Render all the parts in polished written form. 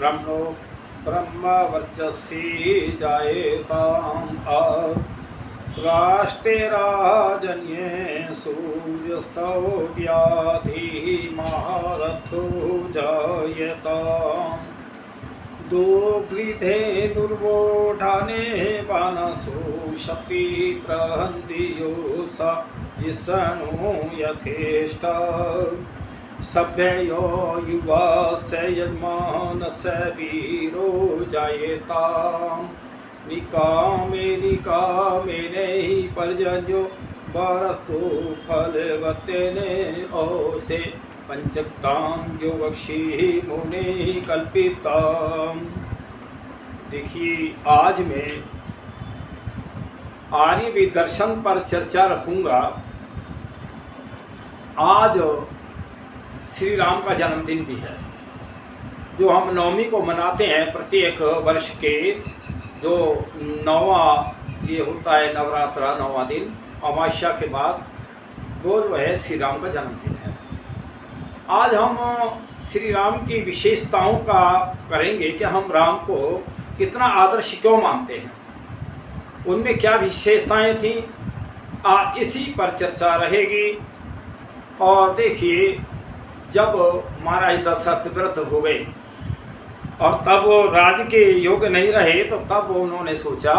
ब्रह्मणो ब्रह्मवर्चसी जायेताम् राष्ट्रे राजन्ये सूर्यस्तो व्याधिः महारथो जायेताम् दुर्वृधेनुर्वोढाने वानसो शक्ति प्रहन्दियो स जिष्णु यथेष्ट सभ्यो युवास्य यजमानस्य वीरो जायेताम् निकामेनैः पर्जन्यो वरस्तु फलवत्तेने औस्ते पंचक्तां यो वक्षि मुने कल्पिताम्। देखिए, आज मैं आर्य दर्शन पर चर्चा रखूंगा। आज श्री राम का जन्मदिन भी है, जो हम नवमी को मनाते हैं। प्रत्येक वर्ष के जो नौवा ये होता है नवरात्रा, नौवा दिन अमावस्या के बाद वो जो है श्री राम का जन्मदिन है। आज हम श्री राम की विशेषताओं का करेंगे कि हम राम को इतना आदर्श क्यों मानते हैं, उनमें क्या विशेषताएं थी, इसी पर चर्चा रहेगी। और देखिए, जब महाराज दशरथ व्रत हो गए और तब वो राज्य के योग्य नहीं रहे, तो तब उन्होंने सोचा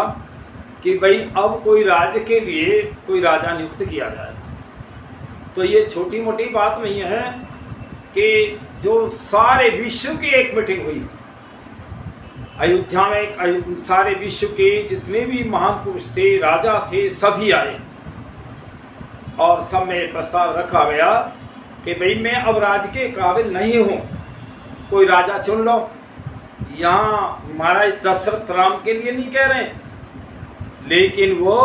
कि भाई अब कोई राज्य के लिए कोई राजा नियुक्त किया जाए। तो ये छोटी मोटी बात नहीं है कि जो सारे विश्व की एक मीटिंग हुई अयोध्या में, सारे विश्व के जितने भी महान पुरुष थे, राजा थे, सभी आए और सब में प्रस्ताव रखा गया कि भाई मैं अब राज्य के काबिल नहीं हूँ, कोई राजा चुन लो। यहाँ महाराज दशरथ राम के लिए नहीं कह रहे, लेकिन वो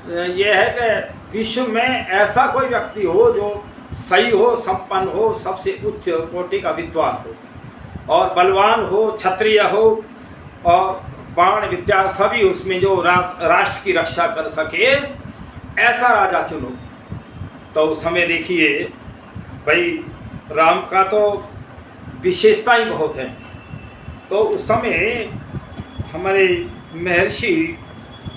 ये है कि विश्व में ऐसा कोई व्यक्ति हो जो सही हो, संपन्न हो, सबसे उच्च कोटि का विद्वान हो और बलवान हो, क्षत्रिय हो और बाण विद्या सभी उसमें जो राष्ट्र की रक्षा कर सके, ऐसा राजा चुनो। तो उस समय देखिए भाई राम का तो विशेषता ही बहुत है। तो उस समय हमारे महर्षि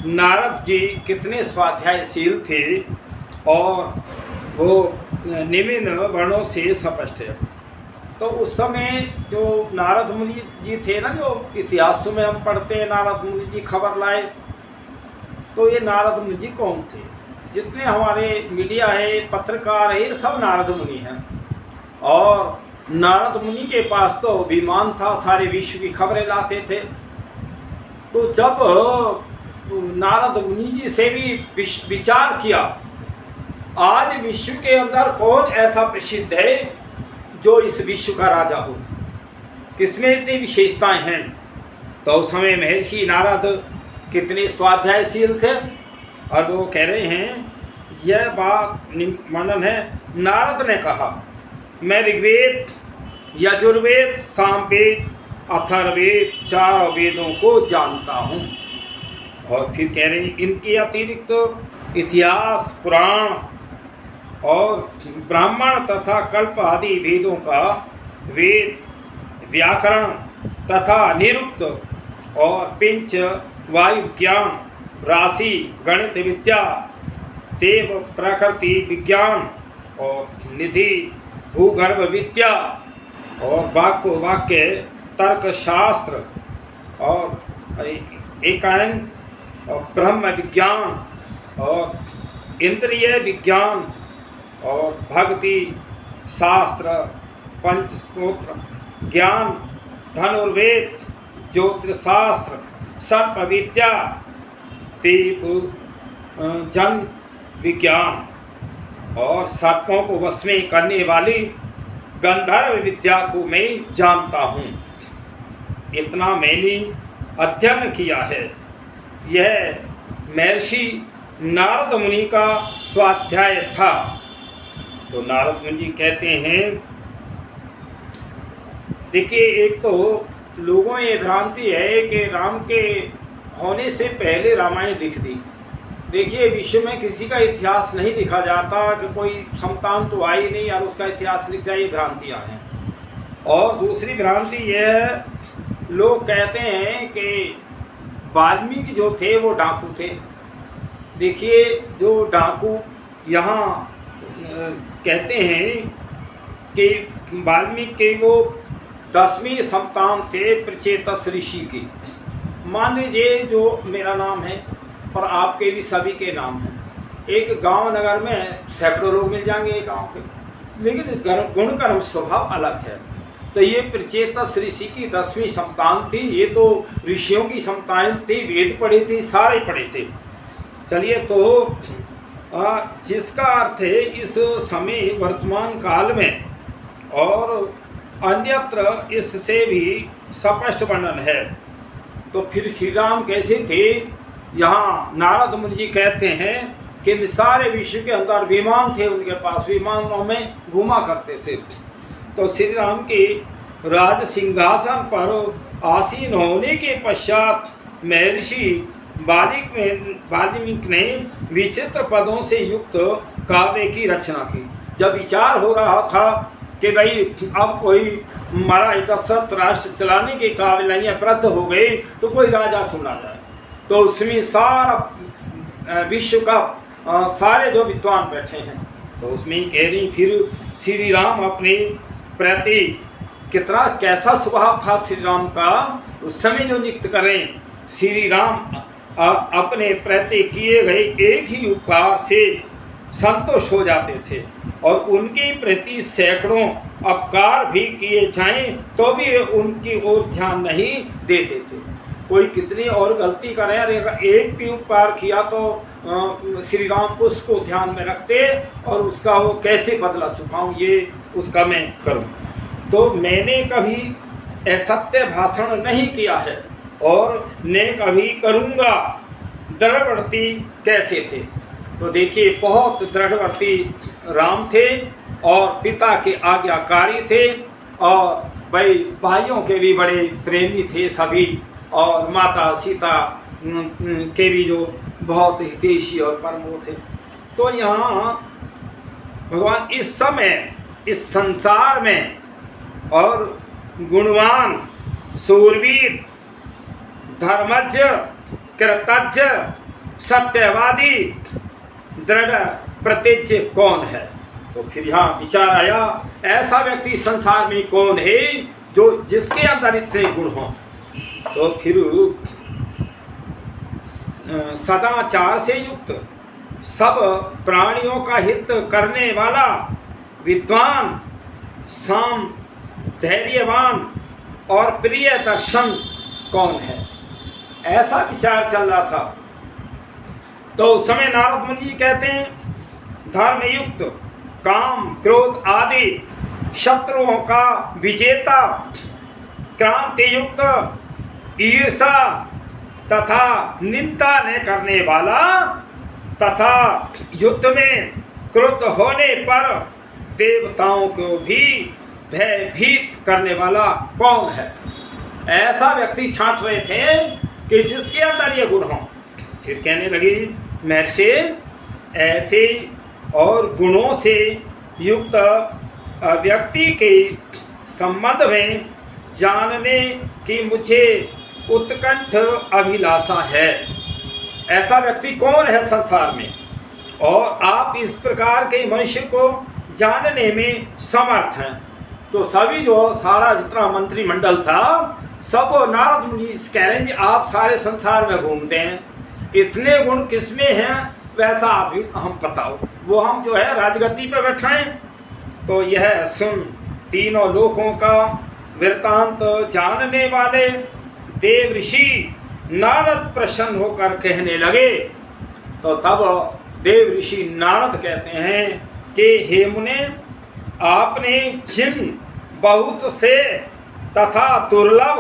नारद जी कितने स्वाध्यायशील थे और वो निम्न वर्णों से स्पष्ट है। तो उस समय जो नारद मुनि जी थे ना, जो इतिहास में हम पढ़ते हैं नारद मुनि जी खबर लाए, तो ये नारद मुनि जी कौन थे? जितने हमारे मीडिया है, पत्रकार है, सब नारद मुनि हैं। और नारद मुनि के पास तो विमान था, सारे विश्व की खबरें लाते थे। तो जब नारद मुनि जी से भी विचार किया, आज विश्व के अंदर कौन ऐसा प्रसिद्ध है जो इस विश्व का राजा हो, किसमें इतनी विशेषताएं हैं? तो उस समय महर्षि नारद कितने स्वाध्यायशील थे और वो कह रहे हैं, यह बात वर्णन है। नारद ने कहा, मैं ऋग्वेद, यजुर्वेद, सामवेद, अथर्ववेद, चार वेदों को जानता हूँ। और फिर कह रहे हैं, इनके अतिरिक्त इतिहास, पुराण और ब्राह्मण तथा कल्प आदि वेदों का वेद, व्याकरण तथा निरुक्त और पिंच, वायु ज्ञान, राशि, गणित विद्या, देव प्रकृति विज्ञान और निधि, भूगर्भ विद्या और वाक्य तर्क शास्त्र और एकायन और ब्रह्म विज्ञान और इंद्रिय विज्ञान और भक्ति शास्त्र, पंचस्तोत्र ज्ञान, धनुर्वेद, ज्योतिषशास्त्र, सर्प विद्या, दीप जन विज्ञान और सर्पों को वश में करने वाली गंधर्व विद्या को मैं जानता हूँ। इतना मैंने अध्ययन किया है। यह महर्षि नारद मुनि का स्वाध्याय था। तो नारद मुनि जी कहते हैं, देखिए, एक तो लोगों में ये भ्रांति है कि राम के होने से पहले रामायण लिख दी। देखिए, विश्व में किसी का इतिहास नहीं लिखा जाता कि कोई संतान तो आई नहीं और उसका इतिहास लिख जाए, ये भ्रांतियाँ हैं। और दूसरी भ्रांति यह है, लोग कहते हैं कि वाल्मीकि जो थे वो डाकू थे। देखिए, जो डाकू यहाँ कहते हैं कि वाल्मीकि वो 10वीं संतान थे प्रचेतस ऋषि की। मान लीजिए जो मेरा नाम है और आपके भी सभी के नाम हैं, एक गांव नगर में सैकड़ों लोग मिल जाएंगे एक गांव के, लेकिन गुण कर्म स्वभाव अलग है। तो ये प्रचेतस ऋषि की 10वीं संतान थी। ये तो ऋषियों की संतान थी, वेद पढ़े थे, सारे पढ़े थे। चलिए, तो जिसका अर्थ है इस समय वर्तमान काल में और अन्यत्र इससे भी स्पष्ट वर्णन है। तो फिर श्री राम कैसे थे? यहाँ नारद मुनि जी कहते हैं कि सारे विश्व के अंदर विमान थे, उनके पास विमानों में घूमा करते थे। तो श्री राम के राज सिंहासन पर आसीन होने के पश्चात महर्षि वाल्मीकि ने विचित्र पदों से युक्त काव्य की रचना की। जब विचार हो रहा था कि भाई अब कोई महाराज दशरथ राष्ट्र चलाने के काबिल नहीं है, वृद्ध हो गए, तो कोई राजा चुना जाए। तो उसमें सारा विश्व का सारे जो विद्वान बैठे हैं, तो उसमें कह रही फिर श्री राम अपने प्रति कितना कैसा स्वभाव था श्री राम का, उस समय जो नियुक्त करें। श्री राम अपने प्रति किए गए एक ही उपकार से संतुष्ट हो जाते थे और उनके प्रति सैकड़ों अपकार भी किए जाएं तो भी उनकी ओर ध्यान नहीं देते थे। कोई कितनी और गलती करे, एक भी उपकार किया तो श्री राम उसको ध्यान में रखते और उसका वो कैसे बदला चुकाऊं ये उसका मैं करूं। तो मैंने कभी असत्य भाषण नहीं किया है और न कभी करूंगा। दृढ़वर्ती कैसे थे? तो देखिए, बहुत दृढ़वर्ती राम थे और पिता के आज्ञाकारी थे और भाइयों के भी बड़े प्रेमी थे सभी, और माता सीता के भी जो बहुत हितैषी और परमो थे। तो यहाँ भगवान इस समय इस संसार में और गुणवान, शूरवीर, धर्मज्ञ, कृतज्ञ, सत्यवादी, दृढ़ प्रतिज्ञ कौन है? तो फिर यहाँ विचार आया, ऐसा व्यक्ति संसार में कौन है जो जिसके अंदर इतने गुण हों? तो फिर सदाचार से युक्त, सब प्राणियों का हित करने वाला, विद्वान, साम, धैर्यवान और प्रिय दर्शन कौन है? ऐसा विचार चल रहा था। तो उस समय नारद मुनि जी कहते हैं, धर्मयुक्त, काम, क्रोध आदि शत्रुओं का विजेता, क्रांति युक्त, ईर्षा तथा निंदा न करने वाला तथा युद्ध में क्रुद्ध होने पर देवताओं को भी भयभीत करने वाला कौन है? ऐसा व्यक्ति छांट रहे थे कि जिसके अंदर ये गुण हों। फिर कहने लगी महर्षि, ऐसे और गुणों से युक्त व्यक्ति के संबंध में जानने की मुझे उत्कंठ अभिलाषा है। ऐसा व्यक्ति कौन है संसार में? और आप इस प्रकार के मनुष्य को जानने में समर्थ हैं। तो सभी जो सारा जितना मंत्रिमंडल था सब नारद मुनि कह रहे हैं कि आप सारे संसार में घूमते हैं, इतने गुण किसमें हैं वैसा आप भी हम बताओ, वो हम जो है राजगद्दी पर बैठाएं। तो यह सुन तीनों लोकों का वृत्तांत जानने वाले देव ऋषि नारद प्रसन्न होकर कहने लगे। तो तब देव ऋषि नारद कहते हैं कि हे मुने, आपने जिन बहुत से तथा दुर्लभ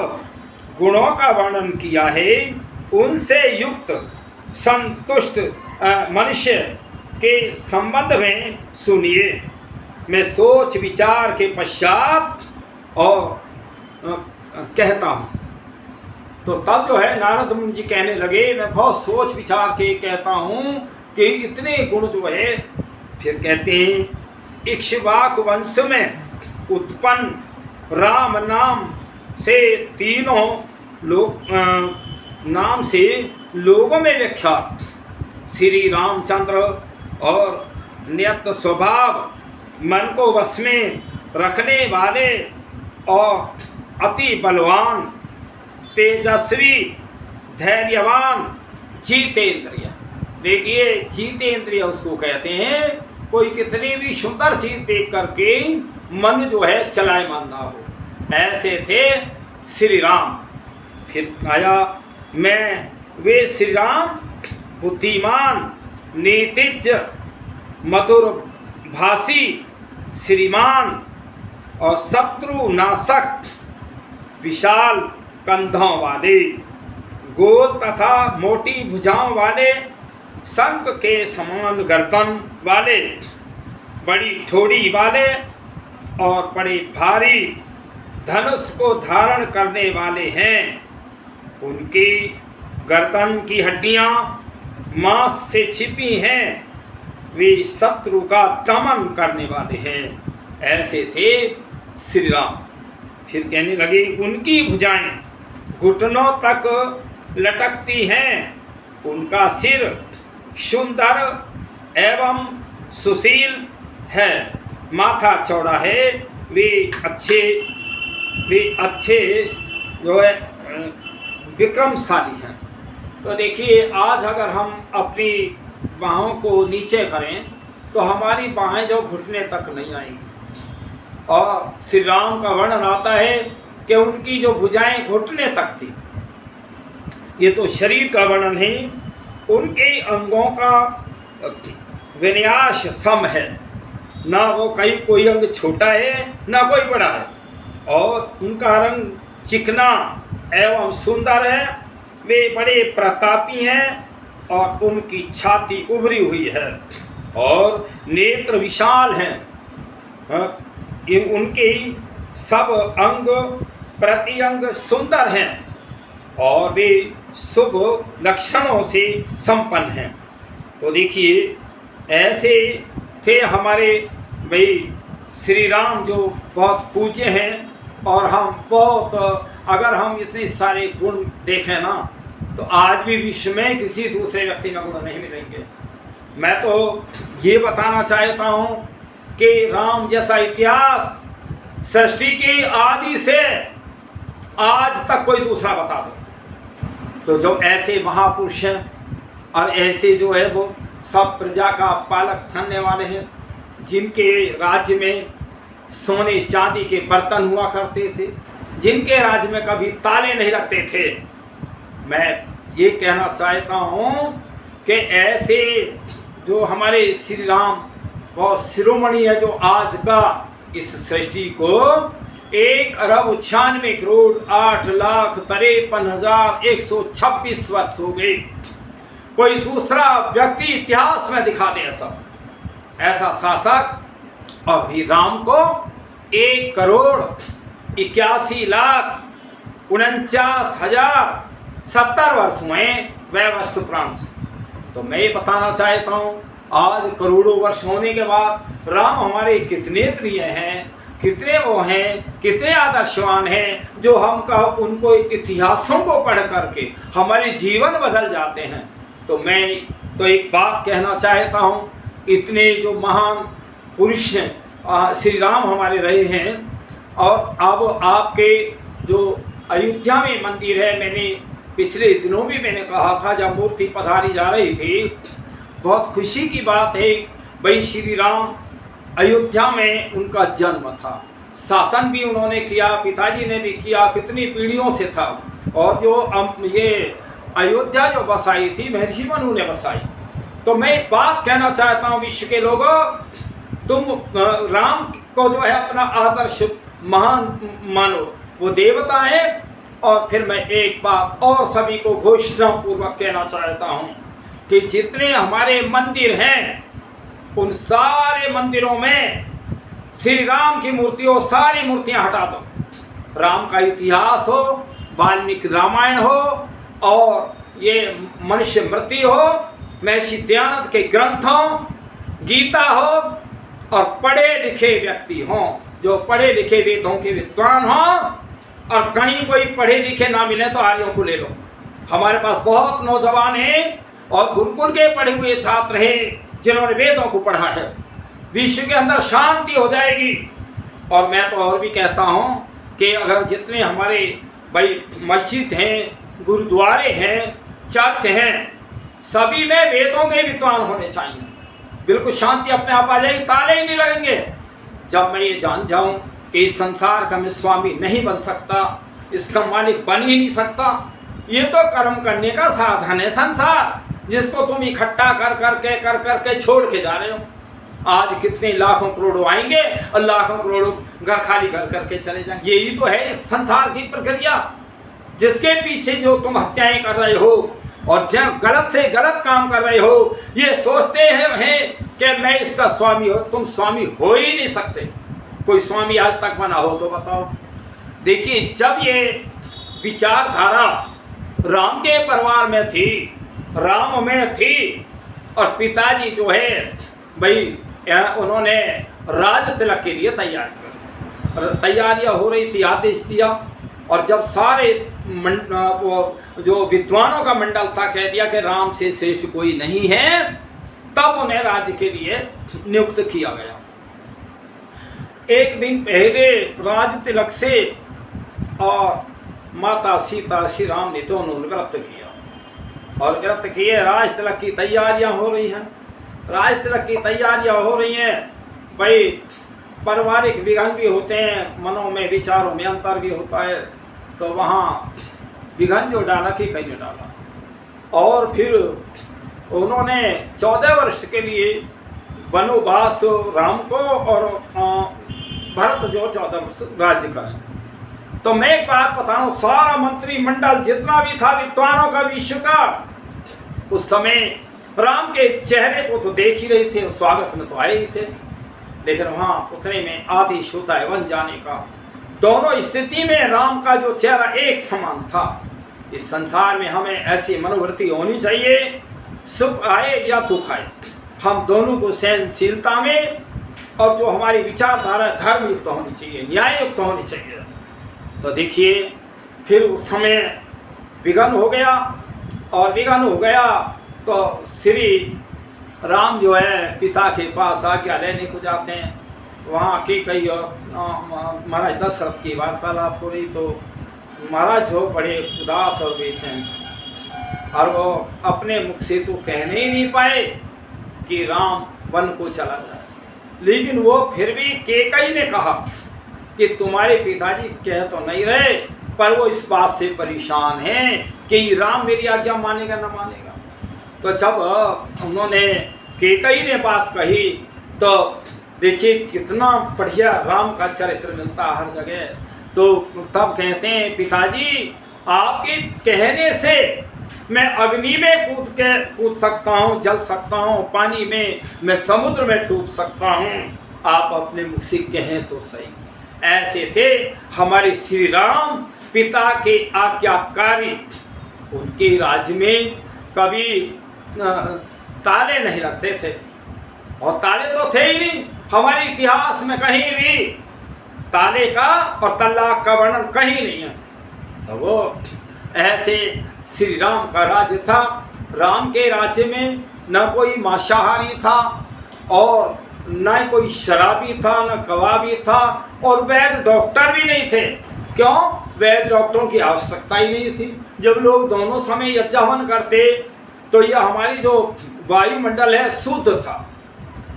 गुणों का वर्णन किया है, उनसे युक्त संतुष्ट मनुष्य के संबंध में सुनिए। मैं सोच विचार के पश्चात और कहता हूँ। तो तब जो है नारद मुनि जी कहने लगे, मैं बहुत सोच विचार के कहता हूँ कि इतने गुण जो है। फिर कहते हैं इक्ष्वाकु वंश में उत्पन्न राम नाम से तीनों लोग नाम से लोगों में विख्यात श्री रामचंद्र और नियत स्वभाव, मन को वश में रखने वाले और अति बलवान, तेजस्वी, धैर्यवान, जीतेंद्रिय। देखिए जीतेंद्रिय उसको कहते हैं, कोई कितनी भी सुंदर चीज देख करके मन जो है चलायमान ना हो, ऐसे थे श्री राम। फिर आया मैं वे श्री राम बुद्धिमान, नीतिज्ञ, मधुर भाषी, श्रीमान और शत्रु नाशक, विशाल कंधों वाले, गोल तथा मोटी भुजाओं वाले, शंख के समान गर्दन वाले, बड़ी ठोड़ी वाले और बड़े भारी धनुष को धारण करने वाले हैं। उनकी गर्दन की हड्डियां मांस से छिपी हैं, वे शत्रु का दमन करने वाले हैं। ऐसे थे श्री राम। फिर कहने लगे उनकी भुजाएं घुटनों तक लटकती हैं, उनका सिर सुंदर एवं सुशील है, माथा चौड़ा है, वे अच्छे जो है विक्रमशाली हैं। तो देखिए आज अगर हम अपनी बाहों को नीचे करें तो हमारी बाहें जो घुटने तक नहीं आएंगी। और श्री राम का वर्णन आता है कि उनकी जो भुजाएं घुटने तक थी। ये तो शरीर का वर्णन है, उनके अंगों का विन्यास सम है, ना वो कहीं कोई अंग छोटा है ना कोई बड़ा है, और उनका रंग चिकना एवं सुंदर है, वे बड़े प्रतापी हैं और उनकी छाती उभरी हुई है और नेत्र विशाल हैं। उनके सब अंग प्रत्यंग सुंदर हैं और वे शुभ लक्षणों से संपन्न हैं। तो देखिए ऐसे थे हमारे भाई श्री राम, जो बहुत पूज्य हैं। और हम बहुत, अगर हम इतने सारे गुण देखें ना तो आज भी विश्व में किसी दूसरे व्यक्ति में गुण नहीं मिलेंगे। मैं तो ये बताना चाहता हूँ कि राम जैसा इतिहास सृष्टि की आदि से आज तक कोई दूसरा बता दो। तो जो ऐसे महापुरुष हैं और ऐसे जो है वो सब प्रजा का पालक ठहरने वाले हैं, जिनके राज्य में सोने चांदी के बर्तन हुआ करते थे, जिनके राज्य में कभी ताले नहीं लगते थे। मैं ये कहना चाहता हूँ कि ऐसे जो हमारे श्री राम बहुत शिरोमणि है, जो आज का इस सृष्टि को 1,98,8,53,126 वर्ष हो गए। कोई दूसरा व्यक्ति इतिहास में दिखा दे ऐसा शासक, और भी राम को 1,81,49,070 वर्ष हुए वैवस्व प्राण से। तो मैं ये बताना चाहता हूँ आज करोड़ों वर्ष होने के बाद राम हमारे कितने प्रिय हैं, कितने वो हैं, कितने आदर्शवान हैं, जो हम का उनको इतिहासों को पढ़ करके हमारे जीवन बदल जाते हैं। तो मैं तो एक बात कहना चाहता हूँ, इतने जो महान पुरुष श्री राम हमारे रहे हैं। और अब आपके जो अयोध्या में मंदिर है, मैंने पिछले दिनों भी मैंने कहा था जब मूर्ति पधारी जा रही थी, बहुत खुशी की बात है भाई श्री राम अयोध्या में उनका जन्म था, शासन भी उन्होंने किया, पिताजी ने भी किया, कितनी पीढ़ियों से था। और जो ये अयोध्या जो बसाई थी महर्षि मनु ने बसाई। तो मैं एक बात कहना चाहता हूँ विश्व के लोगों, तुम राम को जो है अपना आदर्श महान मानो, वो देवता है। और फिर मैं एक बात और सभी को घोषणा पूर्वक कहना चाहता हूँ कि जितने हमारे मंदिर हैं उन सारे मंदिरों में श्री राम की मूर्तियों सारी मूर्तियां हटा दो, राम का इतिहास हो, वाल्मीकि रामायण हो, और ये मनुष्य मृति हो, महर्षि दयानंद के ग्रंथ हो, गीता हो, और पढ़े लिखे व्यक्ति हों, जो पढ़े लिखे वेदों के विद्वान हों। और कहीं कोई पढ़े लिखे ना मिले तो आर्यों को ले लो। हमारे पास बहुत नौजवान हैं और गुरुकुल के पढ़े हुए छात्र हैं जिन्होंने वेदों को पढ़ा है। विश्व के अंदर शांति हो जाएगी। और मैं तो और भी कहता हूँ कि अगर जितने हमारे भाई मस्जिद हैं, गुरुद्वारे हैं, चर्च हैं, सभी में वेदों के विद्वान होने चाहिए। बिल्कुल शांति अपने आप आ जाएगी, ताले ही नहीं लगेंगे। जब मैं ये जान जाऊं कि इस संसार का मैं स्वामी नहीं बन सकता, इसका मालिक बन ही नहीं सकता, ये तो कर्म करने का साधन है संसार, जिसको तुम इकट्ठा कर करके छोड़ के जा रहे हो। आज कितने लाखों करोड़ों आएंगे और लाखों करोड़ों घर खाली करके चले जाएंगे। यही तो है इस संसार की प्रक्रिया, जिसके पीछे जो तुम हत्याएं कर रहे हो और जब गलत से गलत काम कर रहे हो, ये सोचते हैं कि मैं इसका स्वामी हो। तुम स्वामी हो ही नहीं सकते। कोई स्वामी आज तक बना हो तो बताओ। देखिए, जब ये विचारधारा राम के परिवार में थी, राम में थी, और पिताजी जो है भाई उन्होंने राज तिलक के लिए तैयारियां हो रही थी, आदेश दिया। और जब सारे वो जो विद्वानों का मंडल था कह दिया कि राम से श्रेष्ठ कोई नहीं है, तब उन्हें राज्य के लिए नियुक्त किया गया। एक दिन पहले राज तिलक से और माता सीता श्री राम ने दोनों व्रत किया, और व्रत किए। राज तिलक की तैयारियां हो रही हैं, राज तिलक की तैयारियां हो रही हैं। भाई पारिवारिक विघन भी होते हैं, मनों में विचारों में अंतर भी होता है, तो वहाँ विघन जो डाला कि कहीं ने डाला। और फिर उन्होंने 14 वर्ष के लिए वनवास राम को, और भरत जो 14 वर्ष राज्य करें। तो मैं एक बात बताऊं, सारा मंत्रिमंडल जितना भी था विद्वानों का विश्व का, उस समय राम के चेहरे को तो देख ही रहे थे, स्वागत में तो आए ही थे, लेकिन वहाँ उतने में आदेश होता है वन जाने का। दोनों स्थिति में राम का जो चेहरा एक समान था। इस संसार में हमें ऐसी मनोवृत्ति होनी चाहिए, सुख आए या दुख आए, हम दोनों को सहनशीलता में, और जो हमारी विचारधारा धर्म युक्त होनी चाहिए, न्याय युक्त होनी चाहिए। तो देखिए, फिर उस समय विघन हो गया, और विघन हो गया तो श्री राम जो है पिता के पास आज्ञा लेने को जाते हैं। वहाँ की कई महाराज दशरथ की वार्तालाप हो रही, तो महाराज जो बड़े उदास और बेचैन थे, और वो अपने मुख से तो कहने ही नहीं पाए कि राम वन को चला जाए। लेकिन वो फिर भी कैकेयी ने कहा कि तुम्हारे पिताजी कह तो नहीं रहे, पर वो इस बात से परेशान हैं कि राम मेरी आज्ञा मानेगा न मानेगा। तो जब उन्होंने कैकेयी ने बात कही, तो देखिए कितना बढ़िया राम का चरित्र मिलता हर जगह। तो तब कहते हैं, पिताजी आपके कहने से मैं अग्नि में कूद सकता हूँ, जल सकता हूँ, पानी में मैं समुद्र में डूब सकता हूँ, आप अपने मुख से कहें तो सही। ऐसे थे हमारे श्री राम, पिता के आज्ञाकारी। उनके राज्य में कभी ताले नहीं लगते थे, और ताले तो थे ही नहीं। हमारे इतिहास में कहीं भी ताले का और तलाक का वर्णन कहीं नहीं है। तो वो ऐसे श्री राम का राज्य था। राम के राज्य में न कोई मांसाहारी था, और न कोई शराबी था, न कबाबी था, और वैद्य डॉक्टर भी नहीं थे। क्यों? वैद्य डॉक्टरों की आवश्यकता ही नहीं थी। जब लोग दोनों समय यज्ञ हवन करते, तो यह हमारी जो वायुमंडल है शुद्ध था।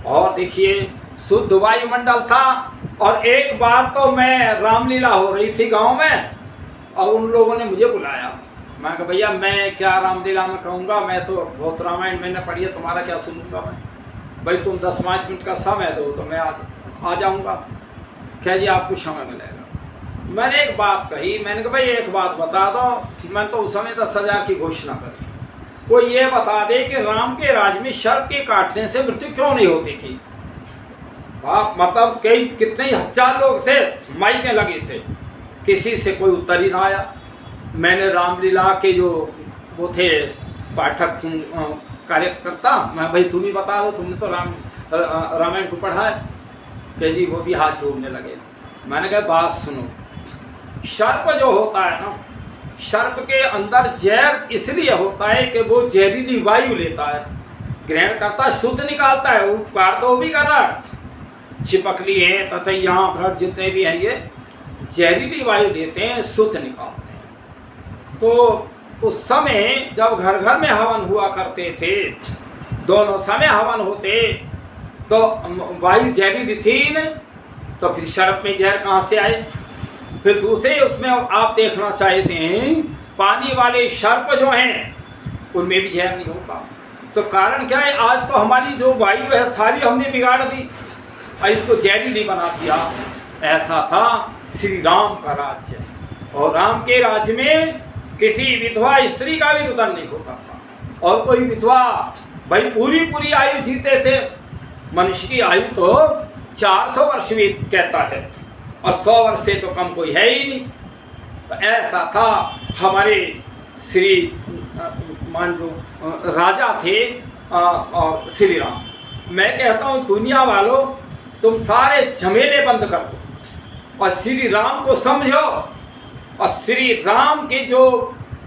और देखिए, शुद्ध वायुमंडल था। और एक बार तो मैं रामलीला हो रही थी गांव में, और उन लोगों ने मुझे बुलाया। मैं कहा भैया मैं क्या रामलीला में कहूँगा, मैं तो बहुत रामायण मैंने पढ़ी है, तुम्हारा क्या सुनूंगा मैं। भाई तुम 10-5 मिनट का समय दो तो मैं आ जाऊँगा। क्या जी आपको समय मिलेगा। मैंने एक बात कही, मैंने कहा भाई एक बात बता दो। मैं तो उस समय 10,000 की घोषणा करी, कोई ये बता दे कि राम के राज्य में सर्प के काटने से मृत्यु क्यों नहीं होती थी। मतलब कई कितने हजार लोग थे, माइकें लगे थे, किसी से कोई उत्तर ही ना आया। मैंने रामलीला के जो वो थे पाठक कार्यकर्ता, मैं भाई तुम ही बता दो, तुमने तो रामायण को पढ़ा है। कि जी वो भी हाथ जोड़ने लगे। मैंने कहा बात सुनो, सर्प जो होता है ना, सर्प के अंदर जहर इसलिए होता है कि वो जहरीली वायु लेता है, ग्रहण करता है, शुद्ध निकालता है। उपकार तो भी कर रहा है, छिपकली है तथा यहाँ भ्रट जितने भी हैं ये जहरीली वायु लेते हैं, शुद्ध निकालते हैं। तो उस समय जब घर घर में हवन हुआ करते थे, दोनों समय हवन होते, तो वायु जहरीली थी न, तो फिर सर्प में जहर कहाँ से आए? फिर दूसरे उसमें आप देखना चाहते हैं, पानी वाले सर्प जो हैं उनमें भी जहर नहीं होता। तो कारण क्या है? आज तो हमारी जो वायु है सारी हमने बिगाड़ दी और इसको जहरीली बना दिया। ऐसा था श्री राम का राज्य, और राम के राज्य में किसी विधवा स्त्री का भी रुदन नहीं होता था। और कोई विधवा भाई पूरी आयु जीते थे। मनुष्य की आयु तो 400 वर्ष भी कहता है, और 100 वर्ष से तो कम कोई है ही नहीं। तो ऐसा था हमारे श्री मान जो राजा थे और श्री राम। मैं कहता हूँ दुनिया वालों, तुम सारे झमेले बंद कर दो और श्री राम को समझो, और श्री राम की जो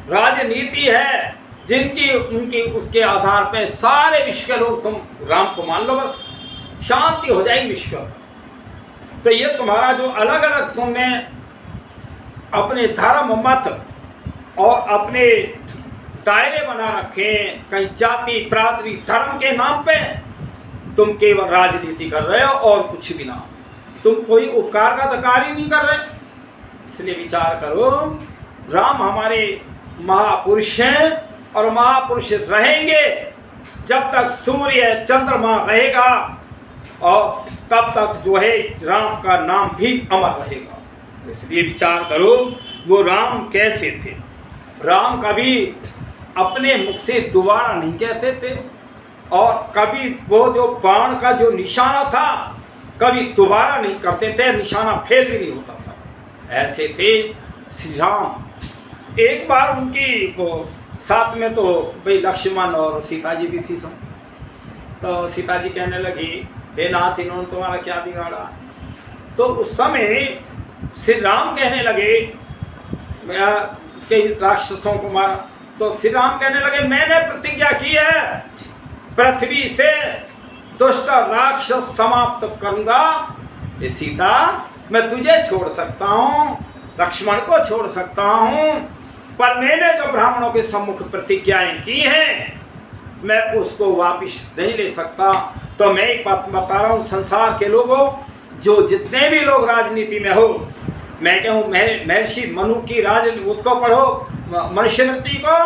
राजनीति है, जिनकी उनकी उसके आधार पे सारे विश्व के लोग तुम राम को मान लो, बस शांति हो जाएगी विश्व में। तो ये तुम्हारा जो अलग अलग तुमने अपने धर्म मत और अपने दायरे बना रखे, कहीं जाति प्रादरी धर्म के नाम पे तुम केवल राजनीति कर रहे हो और कुछ भी ना, तुम कोई उपकार का तो कार्य नहीं कर रहे। इसलिए विचार करो, राम हमारे महापुरुष हैं और महापुरुष रहेंगे जब तक सूर्य चंद्रमा रहेगा, और तब तक जो है राम का नाम भी अमर रहेगा। इसलिए विचार करो वो राम कैसे थे। राम कभी अपने मुख से दोबारा नहीं कहते थे, और कभी वो जो बाण का जो निशाना था कभी दोबारा नहीं करते थे, निशाना फेल भी नहीं होता था। ऐसे थे श्री राम। एक बार उनकी वो साथ में तो भाई लक्ष्मण और सीता जी भी थी सब। तो सीता जी कहने लगी, हे नाथ, इन्होंने तुम्हारा क्या बिगाड़ा? तो उस समय श्री राम कहने लगे कई राक्षसों को मारा। तो श्री राम कहने लगे, मैंने प्रतिज्ञा की है पृथ्वी से दुष्ट राक्षस समाप्त करूंगा। ये सीता, मैं तुझे छोड़ सकता हूँ, लक्ष्मण को छोड़ सकता हूँ, पर मैंने जो ब्राह्मणों के सम्मुख प्रतिज्ञाएं की हैं मैं उसको वापिस नहीं ले सकता। तो मैं एक बात बता रहा हूँ संसार के लोगों, जो जितने भी लोग राजनीति में हो, मैं कहूँ महर्षि मनु की उसको पढ़ो, मनुस्मृति को,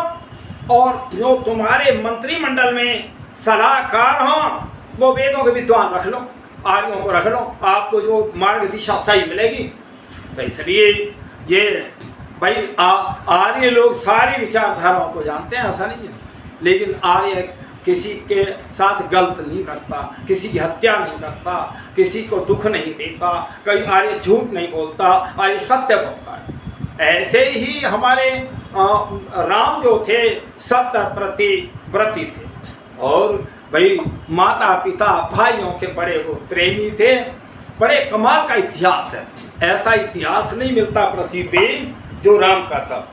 और जो तुम्हारे मंत्रिमंडल में सलाहकार हों वो वेदों के विद्वान रख लो, आर्यों को रख लो, आपको जो मार्ग दिशा सही मिलेगी। तो इसलिए ये भाई आर्य लोग सारी विचारधाराओं को जानते हैं, ऐसा नहीं है, लेकिन आर्य किसी के साथ गलत नहीं करता, किसी की हत्या नहीं करता, किसी को दुख नहीं देता, कभी आर्य झूठ नहीं बोलता, आर्य सत्य बोलता है। ऐसे ही हमारे राम जो थे सत्य प्रति व्रती थे, और भाई माता पिता भाइयों के बड़े वो प्रेमी थे। बड़े कमाल का इतिहास है, ऐसा इतिहास नहीं मिलता पृथ्वी पे जो राम का था।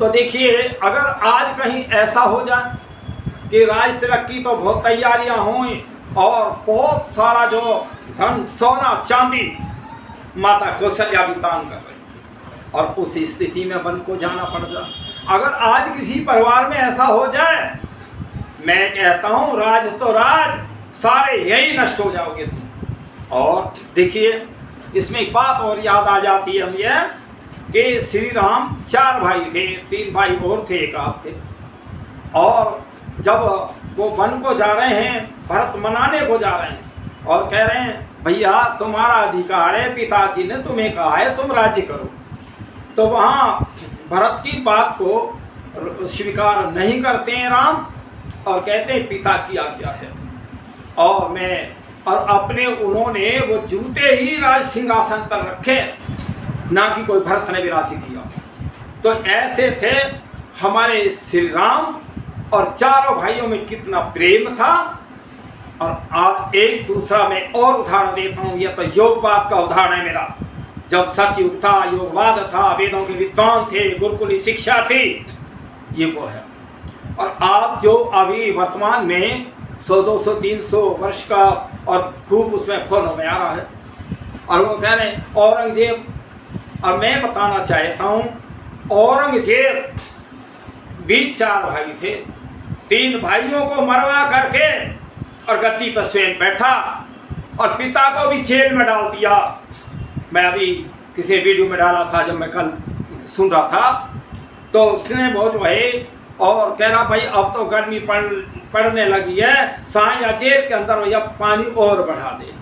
तो देखिए, अगर आज कहीं ऐसा हो जाए कि राज तरक्की तो बहुत तैयारियां हों और बहुत सारा जो धन सोना चांदी माता कौशल्या भी दान कर रही थी, और उस स्थिति में वन को जाना पड़ जाए, अगर आज किसी परिवार में ऐसा हो जाए, मैं कहता हूँ राज तो राज सारे यही नष्ट हो जाओगे तुम। और देखिए, इसमें एक बात और याद आ जाती है हमें कि श्री राम 4 भाई थे, 3 भाई और थे, एक आप थे। और जब वो वन को जा रहे हैं, भरत मनाने को जा रहे हैं और कह रहे हैं भैया तुम्हारा अधिकार है, पिताजी ने तुम्हें कहा है तुम राज्य करो, तो वहाँ भरत की बात को स्वीकार नहीं करते हैं राम, और कहते हैं पिता की आज्ञा है। और अपने उन्होंने वो जूते ही राज सिंहासन पर रखे ना कि कोई भरत ने भी राज्य किया। तो ऐसे थे हमारे श्री राम, और चारों भाइयों में कितना प्रेम था। और एक दूसरा में और उदाहरण देता हूँ, यह तो योगवाद का उदाहरण है मेरा। जब सतयुग था, योगवाद था, वेदों के विद्वान थे, गुरुकुली शिक्षा थी, ये वो है। और आप जो अभी वर्तमान में 100, 200, 300 वर्ष का और खूब उसमें फॉलो में आ रहा है, और वो कह रहे हैं औरंगजेब। और मैं बताना चाहता हूँ, औरंगजेब भी 4 भाई थे, 3 भाइयों को मरवा करके और गद्दी पर स्वयं बैठा, और पिता को भी जेल में डाल दिया। मैं अभी किसी वीडियो में डाला था, जब मैं कल सुन रहा था, तो उसने बहुत जो है और कह रहा भाई अब तो गर्मी पड़ने लगी है, साए या जेल के अंदर भैया पानी और बढ़ा दे।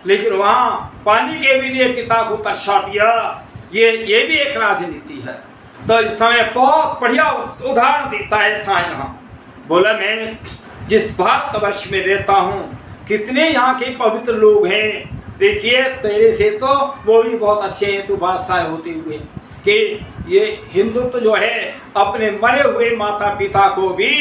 लेकिन वहाँ पानी के भी लिए पिता को तरसा दिया। ये भी एक राजनीति है। तो इस समय बहुत बढ़िया उदाहरण देता है साए। यहाँ बोला मैं जिस भारतवर्ष में रहता हूँ, कितने यहाँ के पवित्र लोग हैं। देखिए तेरे से तो वो भी बहुत अच्छे हैं, तू बादशाह होते हुए, कि ये हिंदुत्व जो है अपने मरे हुए माता पिता को भी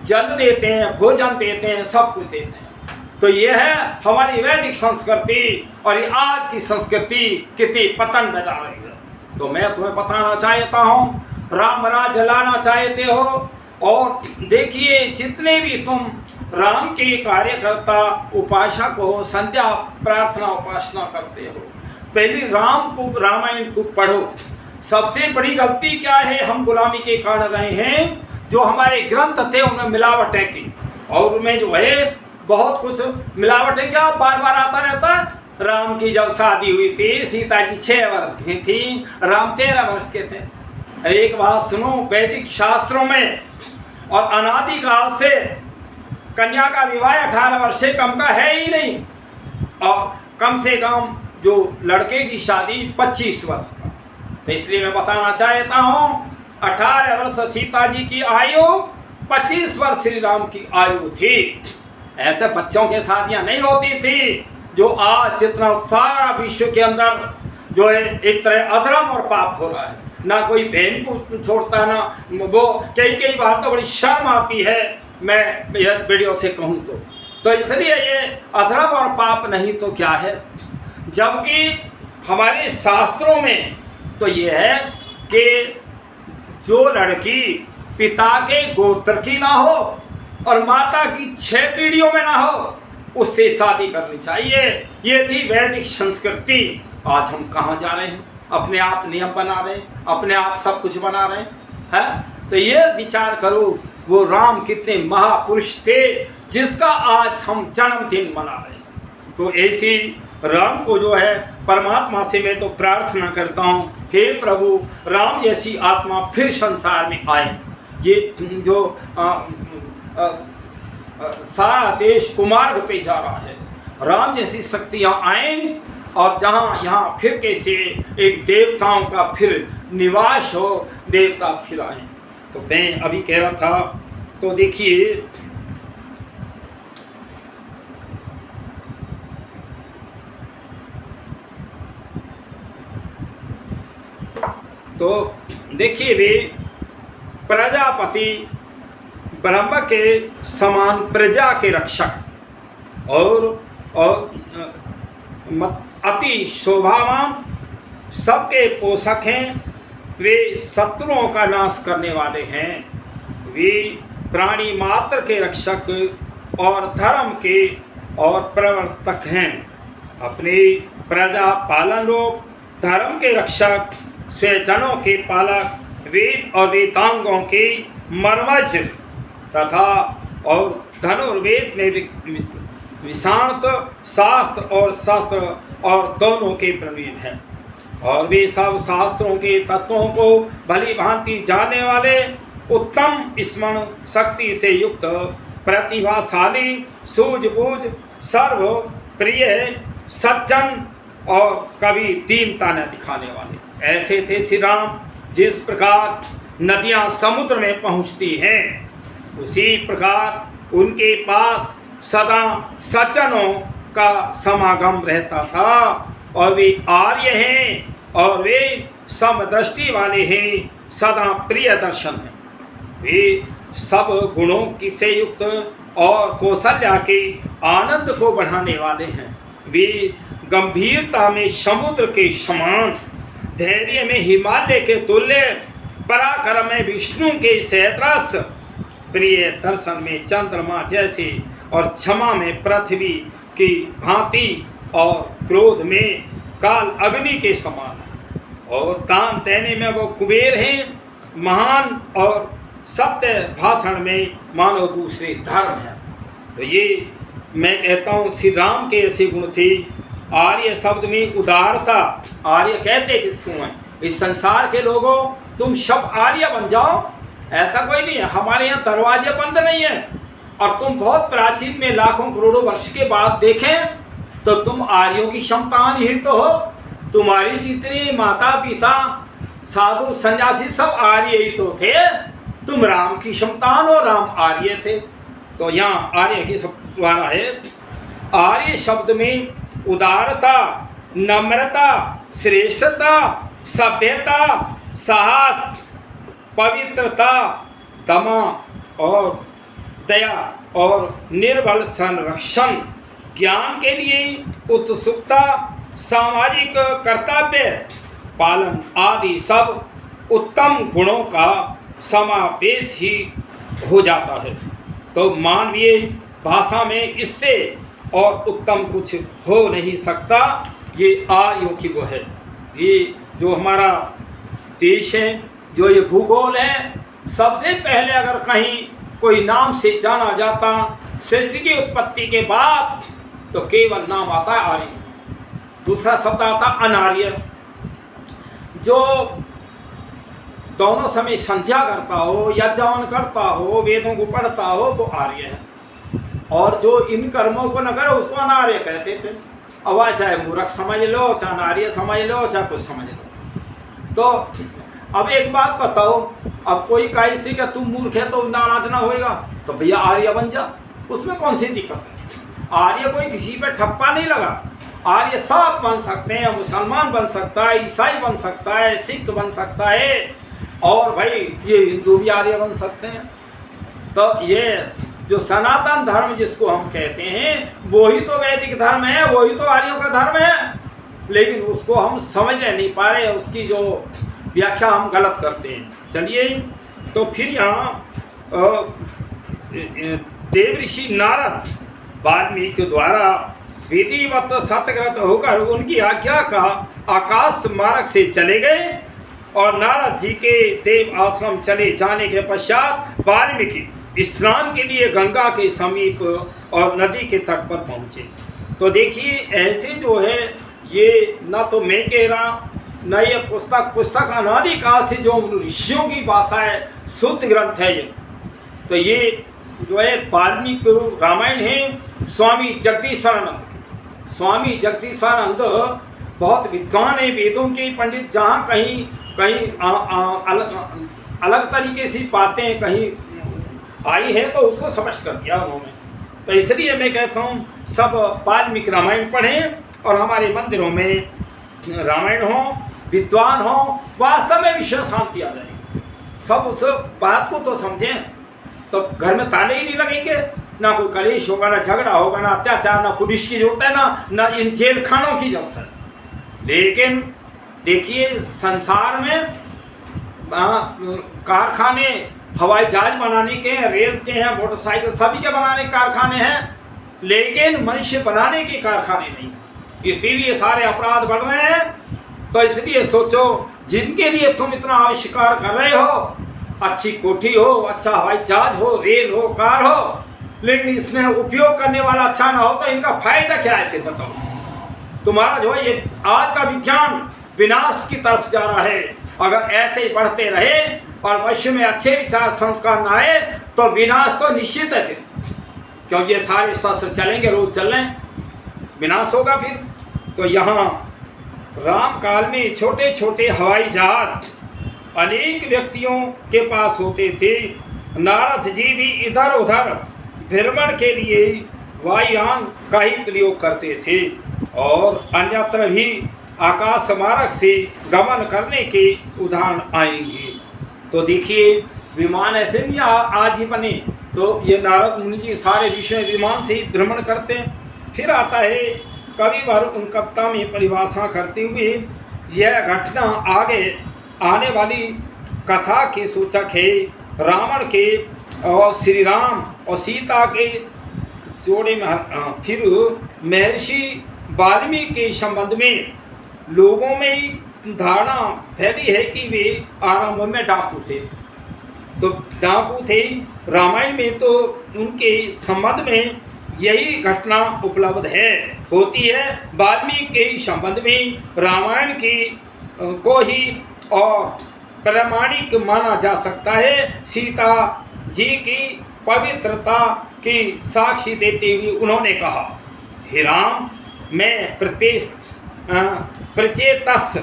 जल देते हैं, भोजन देते हैं, सब कुछ देते हैं। तो ये है हमारी वैदिक संस्कृति, और ये आज की संस्कृति कितनी पतन में जा रही है। तो मैं तुम्हें बताना चाहता हूँ, राम राज्य लाना चाहते हो, और देखिए जितने भी तुम राम के कार्यकर्ता उपासक हो, संध्या प्रार्थना उपासना करते हो, पहले राम को रामायण को पढ़ो। सबसे बड़ी गलती क्या है, हम गुलामी के कारण रहे हैं, जो हमारे ग्रंथ थे उनमें मिलावटें की, और उनमें जो है बहुत कुछ मिलावटें क्या बार बार आता रहता है। राम की जब शादी हुई थी, सीता जी 6 वर्ष की थी, राम 13 वर्ष के थे। एक बात सुनो, वैदिक शास्त्रों में और अनादिकाल से कन्या का विवाह 18 वर्ष से कम का है ही नहीं, और कम से कम जो लड़के की शादी 25 वर्ष का। तो इसलिए मैं बताना चाहता हूँ, 18 वर्ष सीता जी की आयु, 25 वर्ष श्री राम की आयु थी। ऐसे बच्चों के शादियाँ नहीं होती थी जो आज जितना सारा विश्व के अंदर जो है एक तरह अधर्म और पाप हो रहा है। ना कोई बहन को छोड़ता, ना वो कई बार तो बड़ी शर्म आती है मैं यह वीडियो से कहूँ तो इसलिए ये अधर्म और पाप नहीं तो क्या है। जबकि हमारे शास्त्रों में तो ये है कि जो लड़की पिता के गोत्र की ना हो और माता की 6 पीढ़ियों में ना हो, उससे शादी करनी चाहिए। ये थी वैदिक संस्कृति। आज हम कहाँ जा रहे हैं, अपने आप नियम बना रहे हैं, अपने आप सब कुछ बना रहे हैं। तो ये विचार करो, वो राम कितने महापुरुष थे जिसका आज हम जन्मदिन मना रहे हैं। तो ऐसी राम को जो है परमात्मा से मैं तो प्रार्थना करता हूँ, हे प्रभु राम जैसी आत्मा फिर संसार में आए। ये जो सारा देश कुमार्ग पे जा रहा है, राम जैसी शक्तियाँ आएं, और जहाँ यहाँ फिर कैसे एक देवताओं का फिर निवास हो, देवता फिर आए। तो मैं अभी कह रहा था, तो देखिए वे प्रजापति ब्रह्म के समान प्रजा के रक्षक और अति शोभावान सबके पोषक हैं। वे शत्रुओं का नाश करने वाले हैं। वे प्राणी मात्र के रक्षक और धर्म के और प्रवर्तक हैं। अपनी प्रजा पालन रूप धर्म के रक्षक, स्वजनों के पालक, वेद और वेदांगों के मर्मज तथा और धनुर्वेद में विषांत शास्त्र और शस्त्र और दोनों के प्रवीण हैं। और वे सब शास्त्रों के तत्वों को भली भांति जानने वाले, उत्तम स्मरण शक्ति से युक्त, प्रतिभाशाली, सूझबूझ, सर्व प्रिय, सज्जन और कभी दीनता न दिखाने वाले ऐसे थे श्री राम। जिस प्रकार नदियां समुद्र में पहुंचती हैं, उसी प्रकार उनके पास सदा सज्जनों का समागम रहता था। और वे आर्य हैं, और वे समदृष्टि वाले हैं, सदा प्रिय दर्शन हैं। वे सब गुणों की से युक्त और कौशल्या के आनंद को बढ़ाने वाले हैं। वे गंभीरता में समुद्र के समान, धैर्य में हिमालय के तुल्य, पराक्रम में विष्णु के सदृश, प्रिय दर्शन में चंद्रमा जैसे, और क्षमा में पृथ्वी की भांति, और क्रोध में काल अग्नि के समान, और दान देने में वो कुबेर हैं, महान, और सत्य भाषण में मानो दूसरे धर्म है। तो ये मैं कहता हूँ श्री राम के ऐसे गुण थे। आर्य शब्द में उदारता, आर्य कहते किसको हैं? इस संसार के लोगों, तुम सब आर्य बन जाओ, ऐसा कोई नहीं है। हमारे यहाँ दरवाजे बंद नहीं है, और तुम बहुत प्राचीन में लाखों करोड़ों वर्ष के बाद देखें तो तुम आर्यों की संतान ही तो हो। तुम्हारी जितने माता पिता साधु सन्यासी सब आर्य ही तो थे। तुम राम की संतान हो, राम आर्य थे। तो यहाँ आर्य की द्वारा है। आर्य शब्द में उदारता, नम्रता, श्रेष्ठता, सभ्यता, साहस, पवित्रता, दमा और दया और निर्बल संरक्षण, ज्ञान के लिए उत्सुकता, सामाजिक कर्तव्य पालन आदि सब उत्तम गुणों का समावेश ही हो जाता है। तो मानवीय भाषा में इससे और उत्तम कुछ हो नहीं सकता। ये आर्यों की वो है। ये जो हमारा देश है, जो ये भूगोल है, सबसे पहले अगर कहीं कोई नाम से जाना जाता सृष्टि की उत्पत्ति के बाद, तो केवल नाम आता है आर्य। दूसरा शब्द आता अनार्य। जो दोनों समय संध्या करता हो, यज्ञ करता हो, वेदों को पढ़ता हो, वो आर्य है। और जो इन कर्मों को न करे उसको अनार्य कहते थे। अब चाहे मूर्ख समझ लो, चाहे अनार्य समझ लो, चाहे कुछ समझ लो। तो अब एक बात बताओ, अब कोई कहे से कि तुम मूर्ख है तो नाराज ना होएगा, तो भैया आर्य बन जा, उसमें कौन सी दिक्कत है? आर्य कोई किसी पे ठप्पा नहीं लगा। आर्य सब बन सकते हैं, मुसलमान बन सकता है, ईसाई बन सकता है, सिख बन सकता है, और भाई ये हिंदू भी आर्य बन सकते हैं। तो ये जो सनातन धर्म जिसको हम कहते हैं, वही तो वैदिक धर्म है, वही तो आर्यों का धर्म है। लेकिन उसको हम समझ नहीं पा रहे, उसकी जो व्याख्या हम गलत करते हैं। चलिए, तो फिर यहाँ देव ऋषि नारद वाल्मीकि द्वारा विधिवत सत्कृत होकर उनकी आज्ञा का आकाश मार्ग से चले गए, और नारद जी के देव आश्रम चले जाने के पश्चात वाल्मीकि स्नान के लिए गंगा के समीप और नदी के तट पर पहुँचे। तो देखिए, ऐसे जो है ये ना तो मैं कह रहा, न ये पुस्तक अनादिकाल से जो ऋषियों की भाषा है, शुद्ध ग्रंथ है ये। तो ये जो है वाल्मीकि रामायण है स्वामी जगदीश्वरानंद के। स्वामी जगदीश्वरानंद बहुत विद्वान है, वेदों के पंडित। जहाँ कहीं कहीं अलग तरीके से बातें कहीं आई है तो उसको समझ कर दिया उन्होंने। तो इसलिए मैं कहता हूँ सब वाल्मीकि रामायण पढ़ें, और हमारे मंदिरों में रामायण हो, विद्वान हो, वास्तव में विश्व शांति आ जाएगी। सब उस बात को तो समझें, तो घर में ताले ही नहीं लगेंगे, ना कोई कलेश होगा, ना झगड़ा होगा, ना अत्याचार, ना पुलिस की जरूरत है, ना इन जेल खानों की जरूरत है। लेकिन देखिए, संसार में कारखाने हवाई जहाज बनाने के हैं, रेल के हैं, मोटरसाइकिल सभी के बनाने के कारखाने हैं, लेकिन मनुष्य बनाने के कारखाने नहीं। इसीलिए सारे अपराध बढ़ रहे हैं। तो इसलिए सोचो, जिनके लिए तुम इतना आविष्कार कर रहे हो, अच्छी कोठी हो, अच्छा हवाई जहाज हो, रेल हो, कार हो, लेकिन इसमें उपयोग करने वाला अच्छा ना हो, तो इनका फायदा क्या है? फिर बताओ। तुम्हारा जो ये आज का विज्ञान विनाश की तरफ जा रहा है। अगर ऐसे ही बढ़ते रहे और मनुष्य में अच्छे विचार संस्कार ना आए, तो विनाश तो निश्चित है फिर, क्योंकि ये सारे शस्त्र चलेंगे, रोज चल रहे हैं, विनाश होगा फिर। तो यहाँ राम काल में छोटे छोटे हवाई जहाज अनेक व्यक्तियों के पास होते थे। नारद जी भी इधर उधर भ्रमण के लिए वायुयान का ही प्रयोग करते थे, और अन्यत्र भी आकाश मार्ग से गमन करने के उदाहरण आएंगे। तो देखिए विमान ऐसे नहीं आज ही बने, तो ये नारद मुनि जी सारे विश्व में विमान से ही भ्रमण करते हैं। फिर आता है कवि भर उन कविता में परिभाषा करते हुए, यह घटना आगे आने वाली कथा के सूचक है। रावण के और श्री राम और सीता के जोड़े में फिर महर्षि वाल्मीकि के संबंध में लोगों में धारणा फैली है कि वे आरंभ में डाकू थे। तो डाकू थे, रामायण में तो उनके संबंध में यही घटना उपलब्ध है होती है। वाल्मीकि के संबंध में रामायण की को ही और प्रामाणिक माना जा सकता है। सीता जी की पवित्रता की साक्षी देते हुए उन्होंने कहा, हे राम, मैं प्रचेतस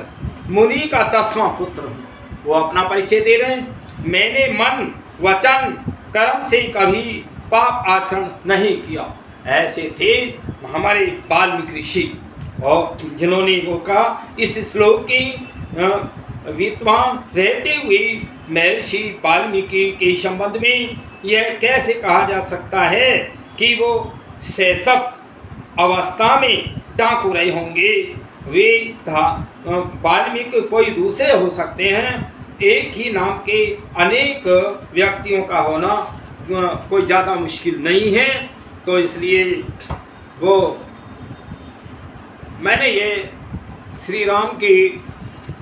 मुनि का 10वां पुत्र हूँ। वो अपना परिचय दे रहे हैं। मैंने मन वचन कर्म से कभी पाप आचरण नहीं किया। ऐसे थे हमारे वाल्मीकि ऋषि, और जिन्होंने वो कहा इस श्लोक की विद्वान रहते हुए महर्षि वाल्मीकि के संबंध में यह कैसे कहा जा सकता है कि वो शैशव अवस्था में डाकू रहे होंगे। वे वाल्मीकि कोई दूसरे हो सकते हैं। एक ही नाम के अनेक व्यक्तियों का होना कोई ज़्यादा मुश्किल नहीं है। तो इसलिए वो मैंने ये श्री राम के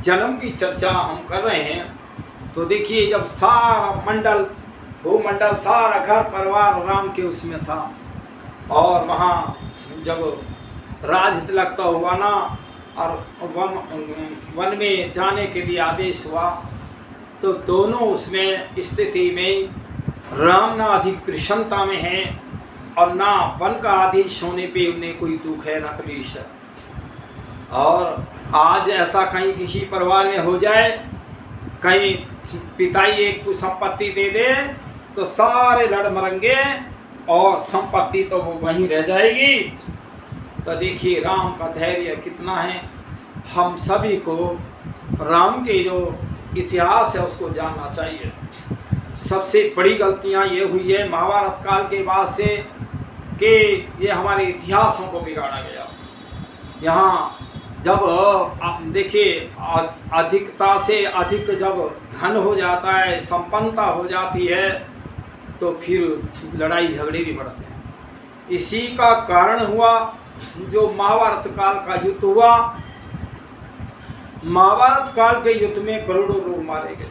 जन्म की चर्चा हम कर रहे हैं। तो देखिए जब सारा मंडल भूमंडल सारा घर परिवार राम के उसमें था, और वहाँ जब राज तिलक तो हुआ ना, और वन में जाने के लिए आदेश हुआ, तो दोनों उसमें स्थिति में राम ना अधिक प्रसन्नता में है और ना वन का आदेश होने पे उन्हें कोई दुख है न क्लेश। और आज ऐसा कहीं किसी परिवार में हो जाए, कहीं पिताई एक को संपत्ति दे दे तो सारे लड़ मरेंगे और संपत्ति तो वो वहीं रह जाएगी। तो देखिए राम का धैर्य कितना है। हम सभी को राम के जो इतिहास है उसको जानना चाहिए। सबसे बड़ी गलतियां ये हुई है महाभारत काल के बाद से कि ये हमारे इतिहासों को बिगाड़ा गया। यहाँ जब देखिए अधिकता से अधिक जब धन हो जाता है, संपन्नता हो जाती है, तो फिर लड़ाई झगड़े भी बढ़ते हैं। इसी का कारण हुआ जो महाभारत काल का युद्ध हुआ। महाभारत काल के युद्ध में करोड़ों लोग मारे गए।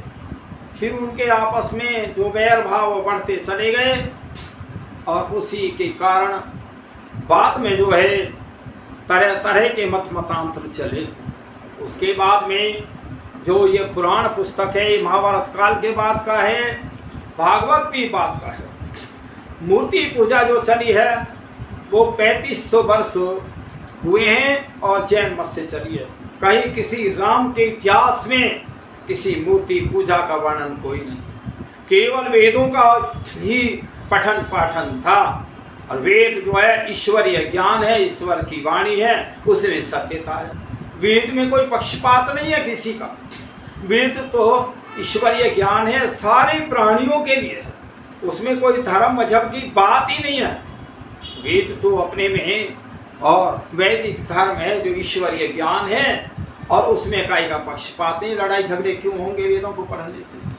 फिर उनके आपस में जो वैर भाव बढ़ते चले गए, और उसी के कारण बाद में जो है तरह तरह के मतांतर चले। उसके बाद में जो ये पुराण पुस्तक है महाभारत काल के बाद का है, भागवत भी बाद का है। मूर्ति पूजा जो चली है वो 3500 वर्ष हुए हैं और जैन मत से चली है। कहीं किसी राम के इतिहास में किसी मूर्ति पूजा का वर्णन कोई नहीं, केवल वेदों का ही पठन पाठन था। और वेद जो है ईश्वरीय ज्ञान है, ईश्वर की वाणी है, उसमें सत्यता है। वेद में कोई पक्षपात नहीं है किसी का। वेद तो ईश्वरीय ज्ञान है, सारे प्राणियों के लिए है। उसमें कोई धर्म मजहब की बात ही नहीं है। वेद तो अपने में है, और वैदिक धर्म है जो ईश्वरीय ज्ञान है, और उसमें काई का पक्षपात नहीं। लड़ाई झगड़े क्यों होंगे वेदों को पढ़ने से।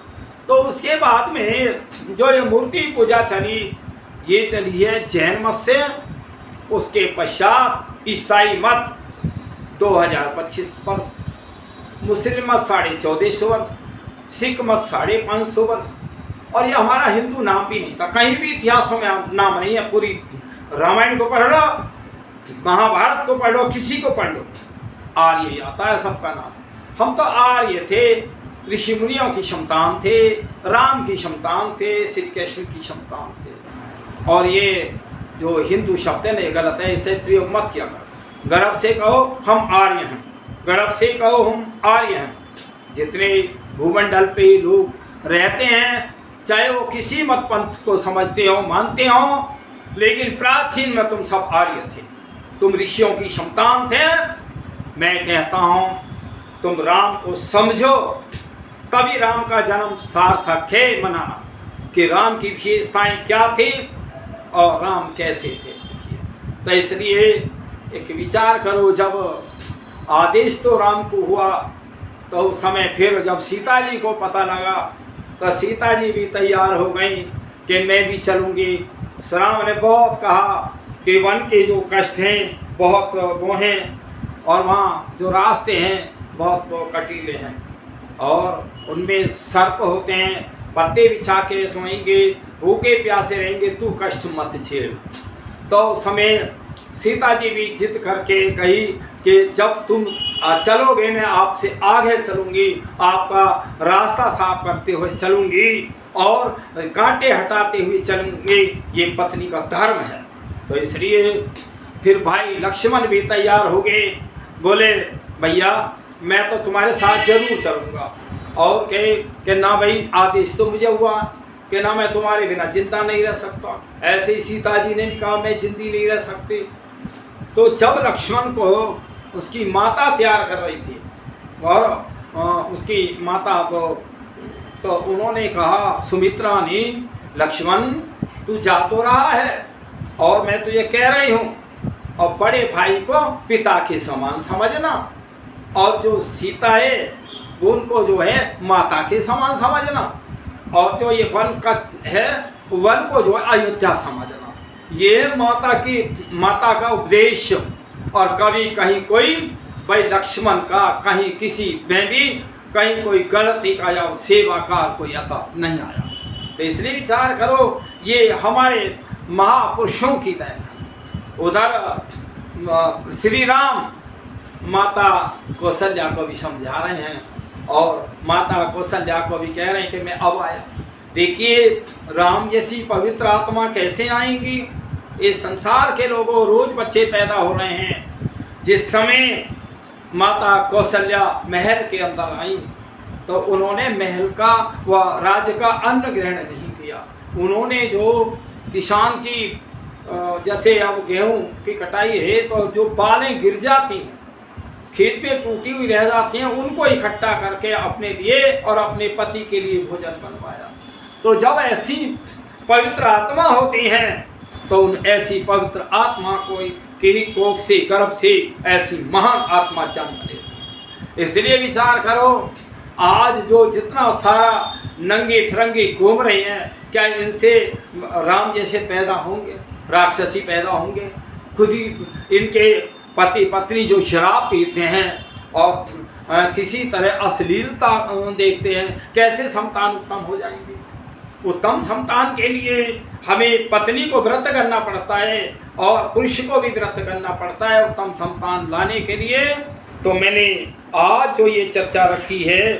तो उसके बाद में जो ये मूर्ति पूजा चली, ये चली है जैन मत से। उसके पश्चात ईसाई मत 2025 वर्ष, मुस्लिम मत 1450 वर्ष, सिख मत 550 वर्ष, और ये हमारा हिंदू नाम भी नहीं था। कहीं भी इतिहासों में नाम नहीं है। पूरी रामायण को पढ़ लो, महाभारत को पढ़ लो, किसी को पढ़ लो, आर्य ही आता है सबका नाम। हम तो आर्य थे, ऋषि मुनियों की संतान थे, राम की संतान थे, श्री कृष्ण की संतान थे। और ये जो हिंदू शब्द है ना, ये गलत है, इसे प्रयोग मत किया करो। गर्व से कहो हम आर्य हैं, गर्व से कहो हम आर्य हैं। जितने भूमंडल पे लोग रहते हैं, चाहे वो किसी मत पंथ को समझते हो, मानते हो, लेकिन प्राचीन में तुम सब आर्य थे। तुम ऋषियों की संतान थे, मैं कहता हूँ तुम राम को समझो, तभी राम का जन्म सार्थक है मनाना, कि राम की विशेषताएं क्या थी और राम कैसे थे। तो इसलिए एक विचार करो, जब आदेश तो राम को हुआ तो उस समय फिर जब सीता जी को पता लगा तो सीता जी भी तैयार हो गई कि मैं भी चलूँगी। राम ने बहुत कहा कि वन के जो कष्ट हैं बहुत वो हैं और वहाँ जो रास्ते हैं बहुत वो कटीले हैं और उनमें सर्प होते हैं, पत्ते बिछा के सोएंगे, भूखे प्यासे रहेंगे, तू कष्ट मत झेल। तो समय सीता जी भी जिद करके कही कि जब तुम चलोगे मैं आपसे आगे चलूँगी, आपका रास्ता साफ करते हुए चलूँगी और कांटे हटाते हुए चलूँगी, ये पत्नी का धर्म है। तो इसलिए फिर भाई लक्ष्मण भी तैयार हो गए, बोले भैया मैं तो तुम्हारे साथ जरूर चलूँगा, और कहे कि ना भाई आदेश तो मुझे हुआ कि ना मैं तुम्हारे बिना जिंदा नहीं रह सकता। ऐसे ही सीता जी ने भी कहा मैं जिंदी नहीं रह सकती। तो जब लक्ष्मण को उसकी माता तैयार कर रही थी और उसकी माता तो उन्होंने कहा, सुमित्रा ने, लक्ष्मण तू जा तो रहा है और मैं तुझे कह रही हूँ, और बड़े भाई को पिता के समान समझना, और जो सीता है उनको जो है माता के समान समझना, और जो ये वन का है वन को जो है अयोध्या समझना। ये माता का उपदेश। और कभी कहीं कोई भाई लक्ष्मण का कहीं किसी में भी कहीं कोई गलती का या सेवा का कोई ऐसा नहीं आया। तो इसलिए विचार करो, ये हमारे महापुरुषों की तरह। उधर श्री राम माता कौशल्या को भी समझा रहे हैं और माता कौशल्या को भी कह रहे हैं कि मैं अब आया। देखिए राम जैसी पवित्र आत्मा कैसे आएंगी। इस संसार के लोगों रोज बच्चे पैदा हो रहे हैं। जिस समय माता कौशल्या महल के अंदर आई तो उन्होंने महल का व राज्य का अन्न ग्रहण नहीं किया। उन्होंने जो किसान की जैसे अब गेहूं की कटाई है तो जो बालें गिर जाती हैं, खेत पे टूटी हुई रह जाती हैं, उनको इकट्ठा करके अपने लिए और अपने पति के लिए भोजन बनवाया। तो जब ऐसी पवित्र आत्मा होती हैं तो उन ऐसी पवित्र आत्मा को की कोख से गर्भ से ऐसी महान आत्मा जन्म लेती। इसलिए विचार करो, आज जो जितना सारा नंगे फिरंगे घूम रहे हैं, क्या इनसे राम जैसे पैदा होंगे? राक्षसी पैदा होंगे? खुद ही इनके पति पत्नी जो शराब पीते हैं और किसी तरह अश्लीलता देखते हैं, कैसे संतान उत्तम हो जाएंगे? उत्तम संतान के लिए हमें पत्नी को व्रत करना पड़ता है और पुरुष को भी व्रत करना पड़ता है उत्तम संतान लाने के लिए। तो मैंने आज जो ये चर्चा रखी है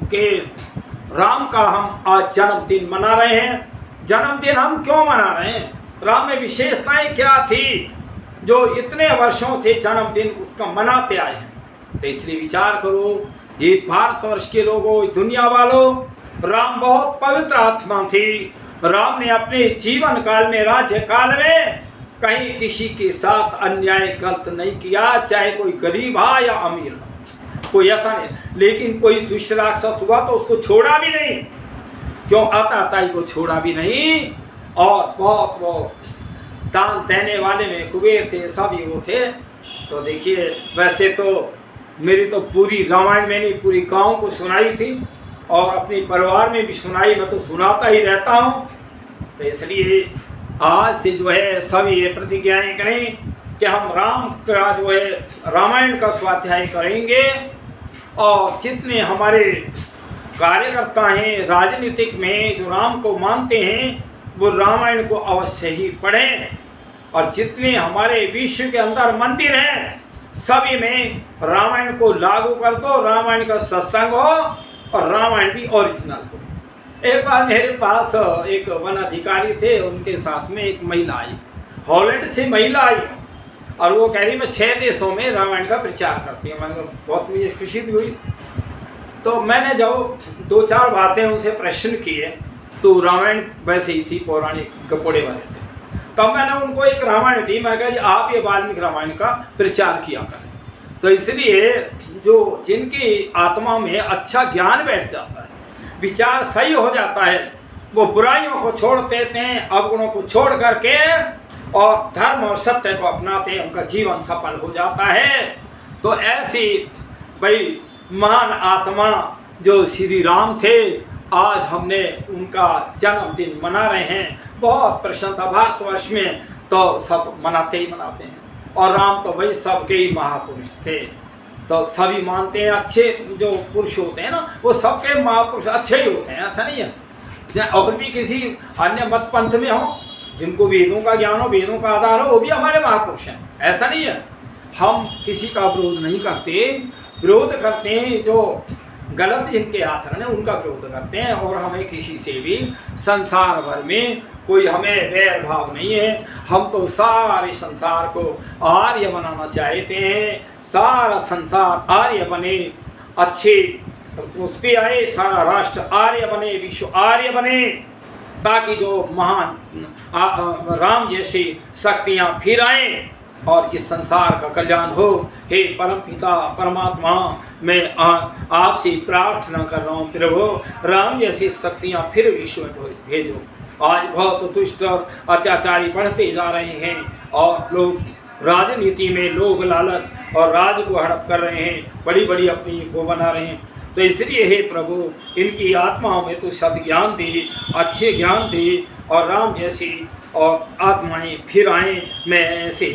कि राम का हम आज जन्मदिन मना रहे हैं। जन्मदिन हम क्यों मना रहे हैं? राम में विशेषताएं क्या थी जो इतने वर्षों से जन्मदिन उसका मनाते आए हैं? तो इसलिए विचार करो, ये भारतवर्ष के लोगों, दुनिया वालों, राम बहुत पवित्र आत्मा थी। राम ने अपने जीवन काल में, राज्य काल में कहीं किसी के साथ अन्याय गलत नहीं किया, चाहे कोई गरीब हा या अमीर हो, कोई ऐसा नहीं। लेकिन कोई दुष्ट राक्षस हुआ तो उसको छोड़ा भी नहीं, क्यों आताताई को छोड़ा भी नहीं। और बहुत वो दान देने वाले में कुबेर थे, सभी वो थे। तो देखिए, वैसे तो मेरी तो पूरी रामायण मैंने पूरी गांव को सुनाई थी और अपने परिवार में भी सुनाई, मैं तो सुनाता ही रहता हूँ। तो इसलिए आज से जो है सब ये प्रतिज्ञाएं करें कि हम राम का जो है रामायण का स्वाध्याय करेंगे और जितने हमारे कार्यकर्ता हैं राजनीतिक में जो राम को मानते हैं वो रामायण को अवश्य ही पढ़ें। और जितने हमारे विश्व के अंदर मंदिर हैं सभी में रामायण को लागू कर दो, रामायण का सत्संग हो और रामायण भी ओरिजिनल हो। एक बार मेरे पास एक वन अधिकारी थे, उनके साथ में एक महिला आई, हॉलैंड से महिला आई और वो कह रही मैं 6 देशों में रामायण का प्रचार करती हूँ। मैंने बहुत मुझे खुशी भी हुई। तो मैंने जब 2-4 बातें उनसे प्रश्न किए तो रामायण वैसे ही थी, पौराणिक कपड़े वाले थे। तब मैंने उनको एक रामायण दी, मैं कहा जी आप ये वाल्मीकि रामायण का प्रचार किया करें। तो इसलिए जो जिनकी आत्मा में अच्छा ज्ञान बैठ जाता है, विचार सही हो जाता है, वो बुराइयों को छोड़ देते हैं, अवगुणों को छोड़ करके और धर्म और सत्य को अपनाते हैं, उनका जीवन सफल हो जाता है। तो ऐसी भाई महान आत्मा जो श्री राम थे, आज हमने उनका जन्मदिन मना रहे हैं। बहुत प्रसन्नता, भारतवर्ष में तो सब मनाते ही मनाते हैं। और राम तो भाई सबके ही महापुरुष थे, तो सभी मानते हैं। अच्छे जो पुरुष होते हैं ना, वो सबके महापुरुष अच्छे ही होते हैं, ऐसा नहीं है। और भी किसी अन्य मत पंथ में हो, जिनको वेदों का ज्ञान हो, वेदों का आधार हो, वो भी हमारे महापुरुष हैं, ऐसा नहीं है। हम किसी का विरोध नहीं करते, विरोध करते हैं जो गलत जिनके आचरण है उनका विरोध करते हैं। और हमें किसी से भी संसार भर में कोई हमें वैर भाव नहीं है। हम तो सारे संसार को आर्य बनाना चाहते हैं, सारा संसार आर्य बने, अच्छे उस पर आए, सारा राष्ट्र आर्य बने, विश्व आर्य बने, ताकि जो महान राम जैसी शक्तियाँ फिर आएँ और इस संसार का कल्याण हो। हे परम पिता परमात्मा, मैं आपसे प्रार्थना कर रहा हूँ, प्रभु राम जैसी शक्तियाँ फिर विश्व में भेजो। आज बहुत दुष्ट और अत्याचारी बढ़ते जा रहे हैं और लोग राजनीति में लोभ लालच और राज को हड़प कर रहे हैं, बड़ी बड़ी अपनी वो बना रहे हैं। तो इसलिए हे प्रभु, इनकी आत्माओं में तो सद्ज्ञान दे, अच्छे ज्ञान दे और राम जैसी और आत्माएं फिर आएँ। मैं ऐसे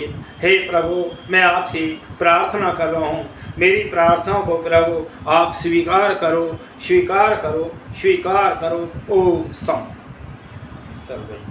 हे प्रभु, मैं आपसे प्रार्थना कर रहा हूँ, मेरी प्रार्थनाओं को प्रभु आप स्वीकार करो, स्वीकार करो, स्वीकार करो। ओम सम सर्वे।